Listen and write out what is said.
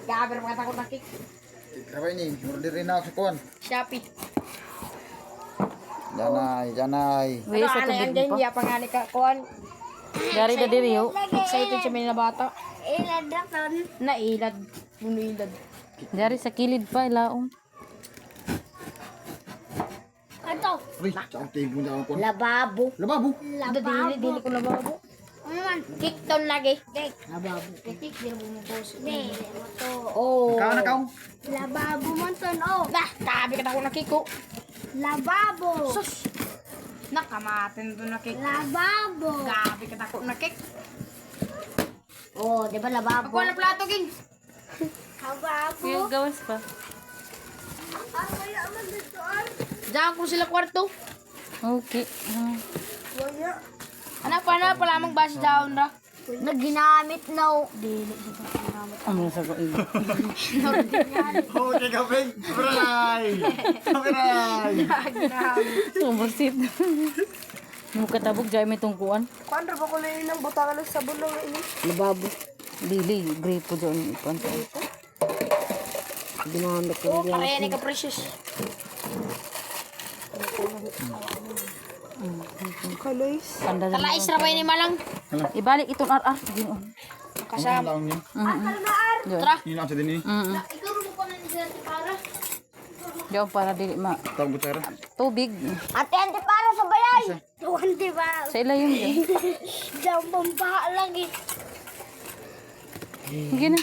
Gaber mga takot na cake. Kaya ini, order rin ako sa kuwan. Shopee. Janay. Wala sa Ano tubig yan mo dyan, pa. ya pangani ka kuan. Dari ka diri yo. Excited siya may na bata. Ilad daton. Nailad. Puno ilad. Dari sa kilid pa ilaong. Ato. Uy, saan table na ako kuwan? Lababo. Lababo. Dili ko lababo. Ano man? Cake ton lagi. Cake. Lababo. Cake, di na bumubos. Di. Ito. Oh. Kaon na kaon. Lababo man ton. Oh. Nah, kabi ka takot na cake ko. Lababo. Sus. Nakamatin doon na cake. Lababo. Gabi ka takot na cake. Oh, di ba lababo? Ako na plato, ging. Lababo. Yung gawas pa. Ano kaya man dito ay? Diyan ko sila kwarto. Okay. Wala. Anak pa na, pala mong basi daon ra. Naginamit na. Dili, di ba ginamit. Ano sa ko iba? Okay, kapeng. Bray. Bray. Ginamit. Sumbersit. Muka tabog jay may tungkuan. Kuan ra ba ko lang ng butangan ng sabon lang ini? Lababo. Dili, gripo dyan. Ipan sa ito. Ginamit ko Oh, nila. pareha ni ka precious. Kaloys. Kanda dyan. Kalais ra ba ini malang? Ibalik itong ar-ar. Ginoon. Kasama. Laon niya. Diyan. Tra. Yun ako sa din eh. Ikaw mo pa na ni Sir para. Diyan para dili ma. Tawag ko tara. Tubig. Ate, ante para sa bayan. Ante ba? Sa ila yung dyan. Diyan pambaha lagi. Sige na.